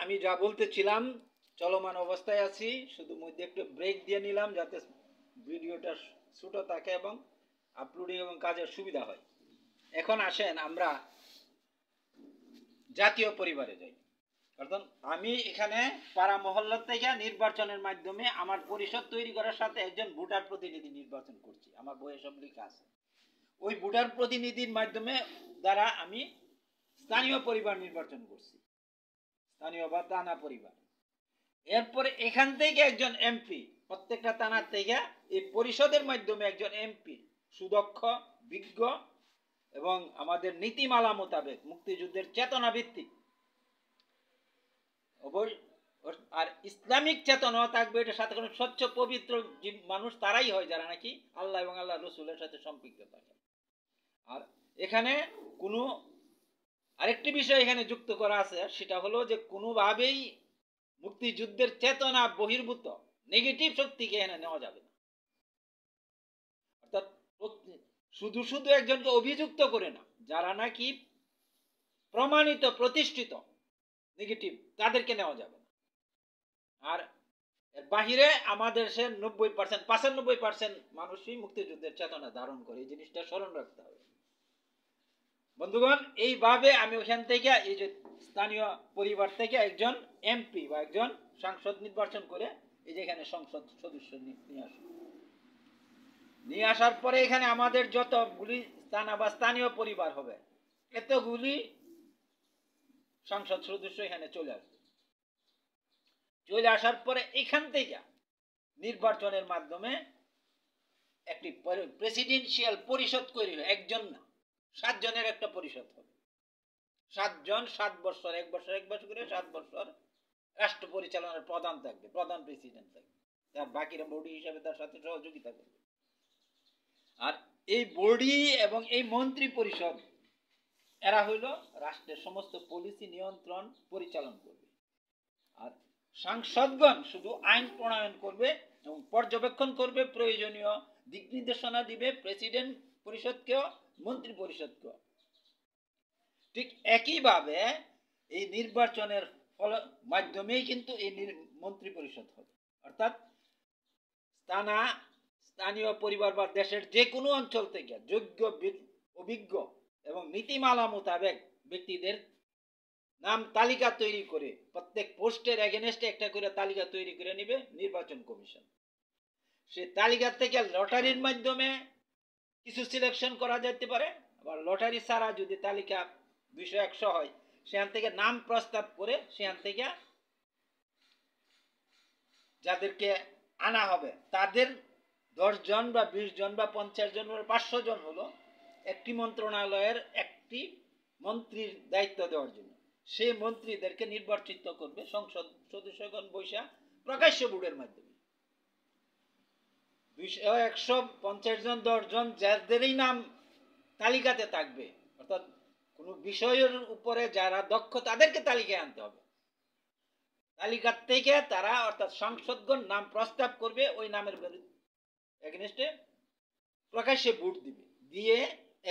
আমি যা বলতেছিলাম চলমান অবস্থায় আছি, শুধু মধ্যে একটু ব্রেক দিয়ে নিলাম যাতে ভিডিওটা ছোট থাকে এবং আপলোডিং এবং কাজের সুবিধা হয়। এখন আসেন আমরা জাতীয় পরিবারে যাই। কারণ আমি এখানে পাড়া মহল্লা থেকে নির্বাচনের মাধ্যমে আমার পরিষদ তৈরি করার সাথে একজন ভোটার প্রতিনিধি নির্বাচন করছি, আমার বইয়ে সব লেখা আছে। ওই ভোটার প্রতিনিধির মাধ্যমে দ্বারা আমি স্থানীয় পরিবার নির্বাচন করছি, স্থানীয় বা থানা পরিবার। এরপরে এখান থেকে একজন এমপি, প্রত্যেকটা থানার থেকে এই পরিষদের মাধ্যমে একজন এমপি সুদক্ষ, বিজ্ঞ এবং আমাদের নীতিমালা মোতাবেক মুক্তিযুদ্ধের চেতনা ভিত্তিক আর ইসলামিক চেতনা থাকবে, এটার সাথে কোনো স্বচ্ছ পবিত্র মানুষ তারাই হয় যারা নাকি আল্লাহ এবং আল্লাহ রসুলের সাথে সম্পৃক্ত থাকে। আর এখানে কোনো আরেকটি বিষয় এখানে যুক্ত করা আছে, সেটা হলো যে কোনোভাবেই মুক্তিযুদ্ধের চেতনা বহির্ভূত নেগেটিভ শক্তিকে এখানে নেওয়া যাবে না। অর্থাৎ শুধু শুধু একজনকে অভিযুক্ত করে না, যারা নাকি প্রমাণিত প্রতিষ্ঠিত নেগেটিভ তাদেরকে নেওয়া যাবে না। আর এর বাহিরে আমাদের সে 90%, 95% মানুষই মুক্তিযুদ্ধের চেতনা ধারণ করে, এই জিনিসটা স্মরণ রাখতে হবে বন্ধুগণ। এইভাবে আমি ওখান থেকে এই যে স্থানীয় পরিবার থেকে একজন এমপি বা একজন সাংসদ নির্বাচন করে এই যে এখানে সংসদ সদস্য নিয়ে আসার পরে এখানে আমাদের যতগুলি থানা বা স্থানীয় পরিবার হবে এতগুলি সংসদ সদস্য এখানে চলে আসবে। চলে আসার পরে এখান থেকে নির্বাচনের মাধ্যমে একটি প্রেসিডেন্সিয়াল পরিষদ তৈরি হয়, একজন না 7 জনের একটা পরিষদ হবে। 7 জন, 7 বছর, 1 বছর 1 বছর করে 7 বছর রাষ্ট্র পরিচালনার প্রধান থাকবে, প্রধান প্রেসিডেন্ট থাকবে, তার বাকিরা বডি হিসাবে তার সাথে সহযোগিতা করবে। আর এই বডি এবং এই মন্ত্রী পরিষদ এরা হইল রাষ্ট্রের সমস্ত পলিসি নিয়ন্ত্রণ পরিচালন করবে। আর সাংসদগণ শুধু আইন প্রণয়ন করবে এবং পর্যবেক্ষণ করবে, প্রয়োজনীয় দিক নির্দেশনা দিবে প্রেসিডেন্ট পরিষদকেও, মন্ত্রী পরিষদকেও। ঠিক একইভাবে এই নির্বাচনের মাধ্যমেই কিন্তু এই মন্ত্রী পরিষদ হবে। অর্থাৎ স্থানীয় পরিবার বা দেশের যে কোনো অঞ্চল থেকে যোগ্য, অভিজ্ঞ এবং নীতিমালা মোতাবেক ব্যক্তিদের নাম তালিকা তৈরি করে প্রত্যেক পোস্টের এগেনস্টে একটা করে তালিকা তৈরি করে নেবে নির্বাচন কমিশন। সে তালিকা থেকে লটারির মাধ্যমে কিছু সিলেকশন করা যেতে পারে, আবার লটারি ছাড়া যদি তালিকা 200-100 হয় সেখান থেকে নাম প্রস্তাব করে সেখান থেকে যাদেরকে আনা হবে তাদের 10 জন বা 20 জন বা 50 জন বা 500 জন হলো একটি মন্ত্রণালয়ের একটি মন্ত্রীর দায়িত্ব দেওয়ার জন্য। সেই মন্ত্রীদেরকে নির্বাচিত করবে সংসদ সদস্যগণ বৈশা প্রকাশ্য ভোটের মাধ্যমে। 150 জন, 10 জন যাদেরই নাম তালিকাতে থাকবে, অর্থাৎ কোনো বিষয়ের উপরে যারা দক্ষ তাদেরকে তালিকায় আনতে হবে। তালিকা থেকে তারা অর্থাৎ সংসদগণ নাম প্রস্তাব করবে, ওই নামের এগেনস্টে প্রকাশ্যে ভোট দিবে, দিয়ে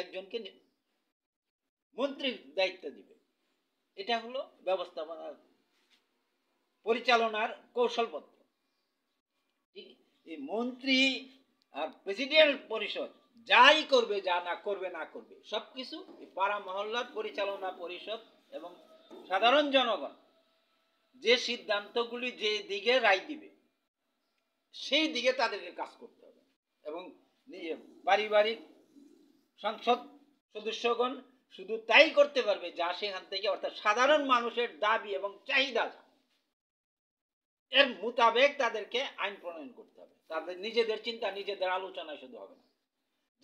একজনকে মন্ত্রীর দায়িত্ব দিবে। এটা হলো ব্যবস্থাপনার পরিচালনার কৌশলপত্র। এই মন্ত্রী আর প্রেসিডেন্ট পরিষদ যাই করবে, যা না করবে সবকিছু পাড়া মহল্লার পরিচালনা পরিষদ এবং সাধারণ জনগণ যে সিদ্ধান্তগুলি যে দিকে রায় দিবে সেই দিকে তাদেরকে কাজ করতে হবে। এবং পারিবারিক সংসদ সদস্যগণ শুধু তাই করতে পারবে যা সেখান থেকে, অর্থাৎ সাধারণ মানুষের দাবি এবং চাহিদা এর মোতাবেক তাদেরকে আইন প্রণয়ন করতে হবে। তাদের নিজেদের চিন্তা, নিজেদের আলোচনায় শুধু হবে না,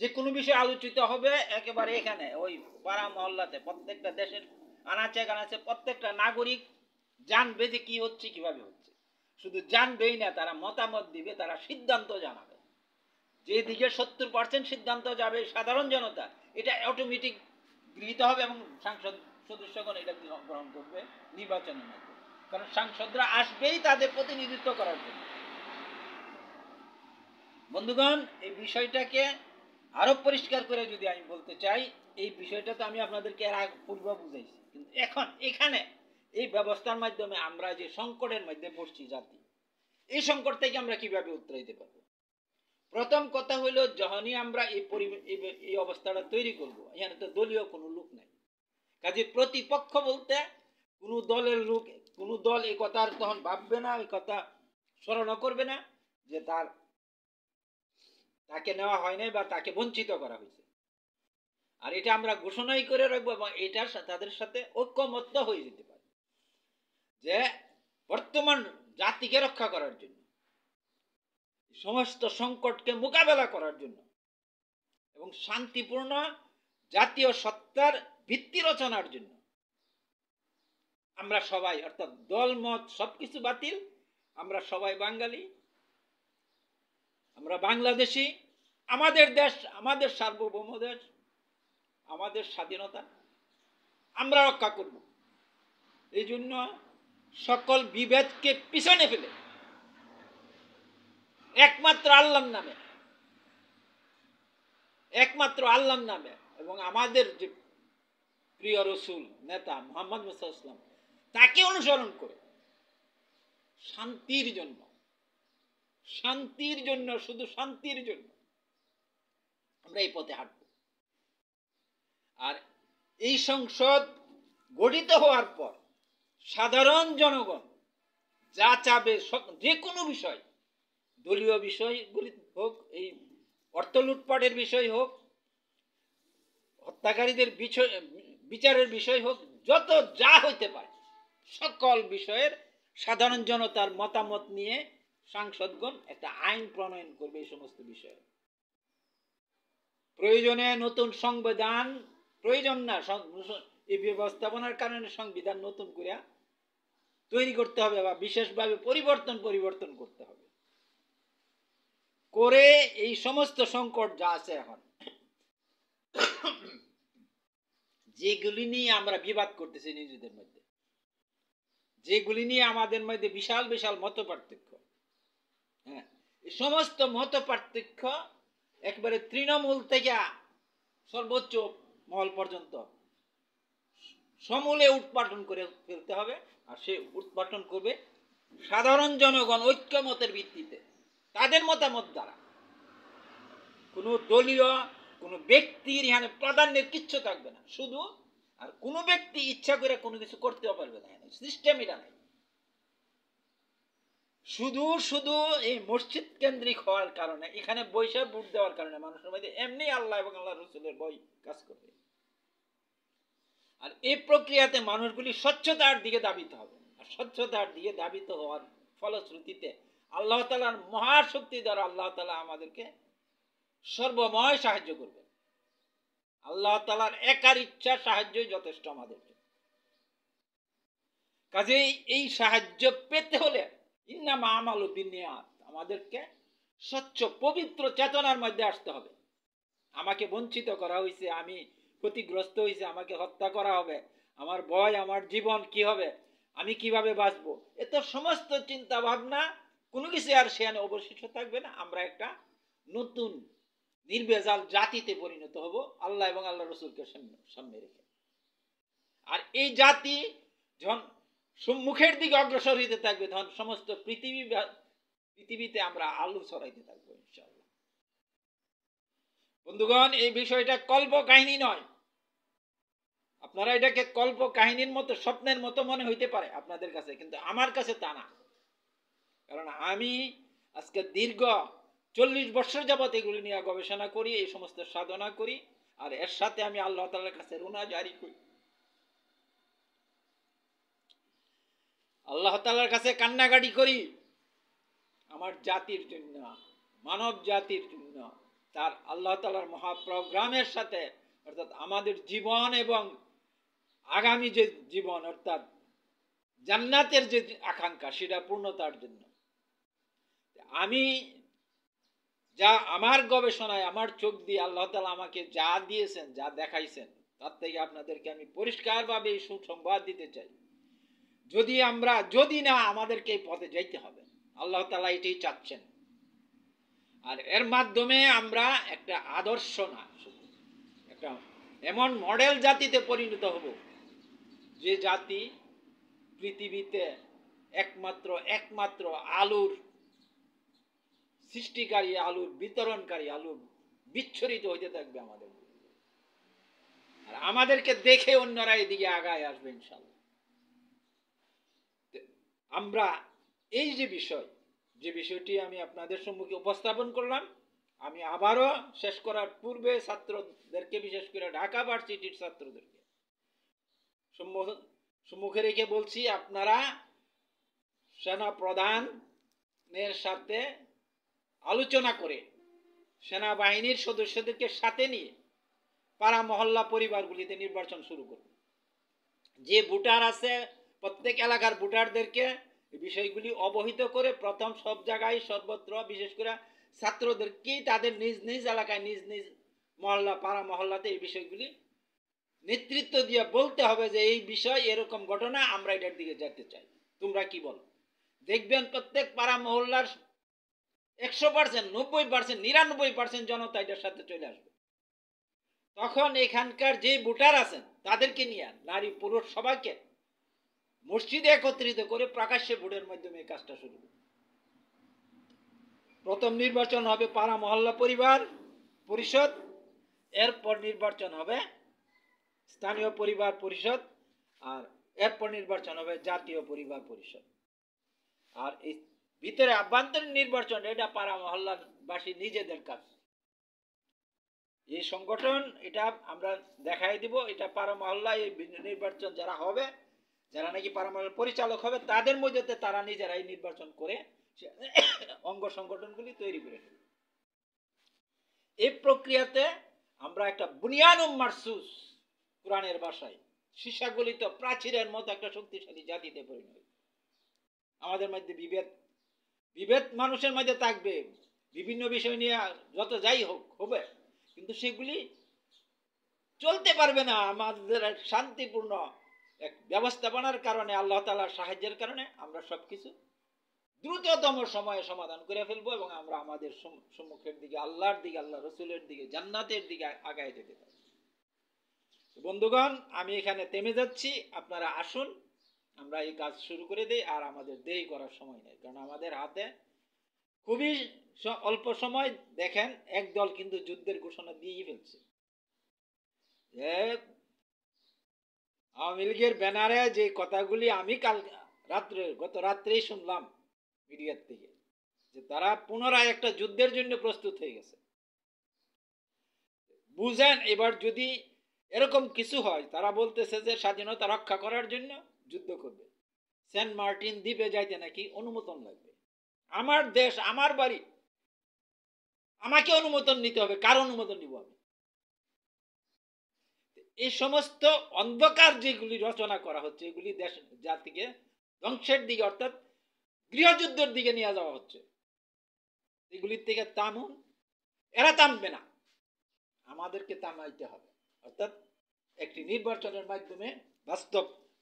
যে কোনো বিষয় আলোচিত হবে একেবারে এখানে ওই পাড়া মহল্লাতে, প্রত্যেকটা দেশের আনাচে কানাচে প্রত্যেকটা নাগরিক জানবে যে কি হচ্ছে, কিভাবে হচ্ছে। শুধু জানবেই না, তারা মতামত দিবে, তারা সিদ্ধান্ত জানাবে। যেদিকে 70% সিদ্ধান্ত যাবে সাধারণ জনতা, এটা অটোমেটিক গৃহীত হবে এবং সংসদ সদস্যগণ এটা গ্রহণ করবে নির্বাচনের মাধ্যমে। কারণ সাংসদরা আসবেই তাদের প্রতিনিধিত্ব করার জন্য। বন্ধুগণ, এই বিষয়টাকে আরো পরিষ্কার করে যদি আমি বলতে চাই, এই বিষয়টা তো আমি আপনাদেরকে এর আগে পূর্ব বুঝাইছি, কিন্তু এখন এখানে এই ব্যবস্থার মাধ্যমে আমরা যে সংকটের মধ্যে পড়ছি জাতি, এই সংকট থেকে আমরা কিভাবে উত্তরাইতে দিতে পারবো? প্রথম কথা হলো, যখনই আমরা এই অবস্থাটা তৈরি করব, এখানে তো দলীয় কোনো লোক নাই, কাজে প্রতিপক্ষ বলতে কোনো দলের লোক, কোনো দল এই কথার তখন ভাববে না, এই কথা স্মরণ করবে না যে তাকে নেওয়া হয় নাই বা তাকে বঞ্চিত করা হয়েছে। আর এটা আমরা ঘোষণাই করে রাখবো এবং এটা তাদের সাথে ঐক্যমত্য হয়ে যেতে পারে যে বর্তমান জাতিকে রক্ষা করার জন্য, সমস্ত সংকটকে মোকাবেলা করার জন্য এবং শান্তিপূর্ণ জাতীয় সত্তার ভিত্তি রচনার জন্য আমরা সবাই, অর্থাৎ দল মত সবকিছু বাতিল, আমরা সবাই বাঙালি, আমরা বাংলাদেশি, আমাদের দেশ, আমাদের সার্বভৌম দেশ, আমাদের স্বাধীনতা আমরা রক্ষা করব। এই জন্য সকল বিভেদকে পিছনে ফেলে একমাত্র আল্লাহর নামে এবং আমাদের যে প্রিয় রসুল নেতা মুহাম্মদ মুহাম্মদ সাল্লাল্লাহু আলাইহি ওয়াসাল্লাম তাকে অনুসরণ করে শান্তির জন্য, শুধু শান্তির জন্য আমরা এই পথে হাঁটব। আর এই সংসদ গঠিত হওয়ার পর সাধারণ জনগণ যা চাবে, যে কোনো বিষয়, দলীয় বিষয়গুলি হোক, এই অর্থ লুটপাটের বিষয় হোক, হত্যাকারীদের বিচারের বিষয় হোক, যত যা হইতে পারে সকল বিষয়ের সাধারণ জনতার মতামত নিয়ে সাংসদগণ একটা আইন প্রণয়ন করবে। এই সমস্ত বিষয়ে প্রয়োজনে নতুন সংবিধান প্রয়োজন না, এই ব্যবস্থাপনার কারণে সংবিধান নতুন করে তৈরি করতে হবে বা বিশেষভাবে পরিবর্তন করতে হবে, করে এই সমস্ত সংকট যা আছে এখন, যেগুলি নিয়ে আমরা বিবাদ করতেছি নিজেদের মধ্যে, যেগুলি নিয়ে আমাদের মধ্যে বিশাল বিশাল মত পার্থক্য, হ্যাঁ, এই সমস্ত মত পার্থক্য একবারে তৃণমূল থেকে সর্বোচ্চ মহল পর্যন্ত সমূলে উৎপাটন করে ফেলতে হবে। আর সে উৎপাটন করবে সাধারণ জনগণ ঐক্যমতের ভিত্তিতে, তাদের মতামত দ্বারা। কোনো দলীয় কোনো ব্যক্তির এখানে প্রাধান্যের কিচ্ছু থাকবে না, শুধু আর কোনো ব্যক্তি ইচ্ছা করে কোনো কিছু করতেও পারবে না, সিস্টেম এটা নাই। শুধু এই মসজিদ কেন্দ্রিক হওয়ার কারণে, এখানে বৈশাখ ভোট দেওয়ার কারণে মানুষের মধ্যে এমনি আল্লাহ এবং আল্লাহ রসুলের ভয় কাজ করবে। আর এই প্রক্রিয়াতে মানুষগুলি স্বচ্ছতার দিকে ধাবিত হবে, আর স্বচ্ছতার দিকে ধাবিত হওয়ার ফলশ্রুতিতে আল্লাহ তাআলার মহাশক্তি দ্বারা আল্লাহ তাআলা আমাদেরকে সর্বময় সাহায্য করবে। আল্লাহ তাআলার একার ইচ্ছা সাহায্যই যথেষ্ট আমাদের। কাজেই এই সাহায্য পেতে হলে ইন্নামা আমালু বিন্নিয়াত, আমাদেরকে স্বচ্ছ পবিত্র চেতনার মধ্যে আসতে হবে। আমাকে বঞ্চিত করা হয়েছে, আমি ক্ষতিগ্রস্ত হয়েছে, আমাকে হত্যা করা হবে, আমার ভয়, আমার জীবন কি হবে, আমি কিভাবে বাঁচবো, এত সমস্ত চিন্তা ভাবনা কোনো কিছু আর সেখানে অবশিষ্ট থাকবে না। আমরা একটা নতুন নির্ভেজাল জাতিতে পরিণত হব, আল্লাহ এবং আল্লাহ রসুলকে সামনে রেখে। আর এই জাতি যখন সম্মুখের দিকে অগ্রসর হইতে থাকবে, তখন সমস্ত পৃথিবীতে আমরা আলো ছড়াইতে থাকবো ইনশাআল্লাহ। বন্ধুগণ, এই বিষয়টা কল্প কাহিনী নয়। আপনারা এটাকে কল্প কাহিনীর মতো, স্বপ্নের মতো মনে হইতে পারে আপনাদের কাছে, কিন্তু আমার কাছে তা না। কারণ আমি আজকে দীর্ঘ 40 বছর যাবত এগুলি নিয়ে গবেষণা করি, এই সমস্ত সাধনা করি, আর এর সাথে আমি আল্লাহ তাআলার কাছে রুনা জারি করি, আল্লাহ তাআলার কাছে কান্নাকাটি করি আমার জাতির জন্য, মানব জাতির জন্য, তার আল্লাহ তাআলার মহাপ্রোগ্রামের সাথে, অর্থাৎ আমাদের জীবন এবং আগামী যে জীবন, অর্থাৎ জান্নাতের যে আকাঙ্ক্ষা, সেটা পূর্ণতার জন্য আমি যা আমার গবেষণায়, আমার চোখ দিয়ে আল্লাহ তাআলা আমাকে যা দিয়েছেন, যা দেখাইছেন, তার থেকে আপনাদেরকে আমি পরিষ্কারভাবে এই সুসংবাদ দিতে চাই। যদি না আমাদেরকে এই পথে যাইতে হবে, আল্লাহ তাআলা এটাই চাচ্ছেন। আর এর মাধ্যমে আমরা একটা আদর্শ না, একটা এমন মডেল জাতিতে পরিণত হব, যে জাতি পৃথিবীতে একমাত্র আলুর সৃষ্টিকারী, আলুর বিতরণকারী, আলু বিচ্ছরিত হইতে থাকবে আমাদের, আর আমাদেরকে দেখে অন্যরা এদিকে আগায় আসবে ইনশাআল্লাহ। আমরা এই যে বিষয়টি আমি আপনাদের সম্মুখে উপস্থাপন করলাম, আমি আবারও শেষ করার পূর্বে ছাত্রদেরকে, বিশেষ করে ঢাকা ভার্সিটির ছাত্রদেরকে সম্মুখে রেখে বলছি, আপনারা সেনা প্রধানের সাথে আলোচনা করে সেনাবাহিনীর সদস্যদেরকে সাথে নিয়ে পাড়া মহল্লা পরিবারগুলিতে নির্বাচন শুরু করুন। যে ভোটার আছে প্রত্যেক এলাকার ভোটারদেরকে এই বিষয়গুলি অবহিত করে প্রথম সব জায়গায় সর্বত্র, বিশেষ করে ছাত্রদেরকেই তাদের নিজ নিজ এলাকায়, নিজ নিজ মহল্লা, পাড়া মহল্লাতে এই বিষয়গুলি নেতৃত্ব দিয়ে বলতে হবে যে এই বিষয়, এরকম ঘটনা, আমরা এটার দিকে যেতে চাই, তোমরা কি বলো। দেখবেন প্রত্যেক পাড়া মহল্লার 100%, 90%, 99% জনতা এটার সাথে চলে আসবে। তখন এখানকার যে ভোটার আছেন তাদেরকে নিয়ে, নারী পুরুষ সবাইকে মসজিদে একত্রিত করে প্রকাশ্যে ভোটের মাধ্যমে এই কাজটা শুরু করবে। প্রথম নির্বাচন হবে পাড়া মহল্লা পরিবার পরিষদ, এরপর নির্বাচন হবে স্থানীয় পরিবার পরিষদ, আর এরপর নির্বাচন হবে জাতীয় পরিবার পরিষদ। আর এই ভিতরে আভ্যন্তরীণ নির্বাচন, এটা পাড়া মহল্লার বাসী নিজেদের কাজ। এই সংগঠন এটা আমরা দেখাই দিব, এটা পাড়া মহল্লা এই নির্বাচন যারা হবে, যারা নাকি পাড়া মহল্লার পরিচালক হবে, তাদের মধ্যে তারা নিজেরাই নির্বাচন করে অঙ্গ সংগঠনগুলি তৈরি করে নেবে। এই প্রক্রিয়াতে আমরা একটা বুনিয়ানুম মারসুস, কোরআনের ভাষায় সীসাগলিত প্রাচীরের মতো একটা শক্তিশালী জাতিতে পরিণত। আমাদের মধ্যে বিভেদ মানুষের মধ্যে থাকবে, বিভিন্ন বিষয় নিয়ে যত যাই হোক হবে, কিন্তু সেগুলি চলতে পারবে না। আমাদের শান্তিপূর্ণ এক ব্যবস্থাপনার কারণে, আল্লাহ তাআলার সাহায্যের কারণে আমরা সবকিছু দ্রুততম সময়ে সমাধান করে ফেলবো এবং আমরা আমাদের সম্মুখের দিকে, আল্লাহর দিকে, আল্লাহ রসুলের দিকে, জান্নাতের দিকে আগায় যেতে পারি। বন্ধুগণ, আমি এখানে থেমে যাচ্ছি, আপনারা আসুন আমরা এই কাজ শুরু করে দিই। আর আমাদের দেরি করার সময় নেই, কারণ আমাদের হাতে খুবই অল্প সময়। দেখেন, একদল কিন্তু যুদ্ধের ঘোষণা দিয়েই ফেলছে। আওয়ামী লীগের ব্যানারে যে কথাগুলি আমি গত রাত্রেই শুনলাম মিডিয়ার থেকে, যে তারা পুনরায় একটা যুদ্ধের জন্য প্রস্তুত হয়ে গেছে। বুঝেন, এবার যদি এরকম কিছু হয়, তারা বলতেছে যে স্বাধীনতা রক্ষা করার জন্য যুদ্ধ করবে। সেন্ট মার্টিন দ্বীপে যাইতে নাকি অনুমোদন লাগবে। আমার দেশ, আমার বাড়ি, আমাকে অনুমোদন নিতে হবে। কার অনুমোদন নিব আমি? এই সমস্ত অন্ধকার যেগুলি রচনা করা হচ্ছে, এগুলি দেশ জাতিকে ধ্বংসের দিকে, অর্থাৎ গৃহযুদ্ধের দিকে নিয়ে যাওয়া হচ্ছে। এগুলির থেকে থামুন, এরা থামবে না, আমাদেরকে থামাইতে হবে। অর্থাৎ একটি নির্বাচনের মাধ্যমে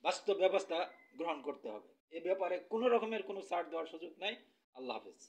বাস্তব ব্যবস্থা গ্রহণ করতে হবে। এ ব্যাপারে কোনো রকমের কোনো ছাড় দেওয়ার সুযোগ নাই। আল্লাহ হাফেজ।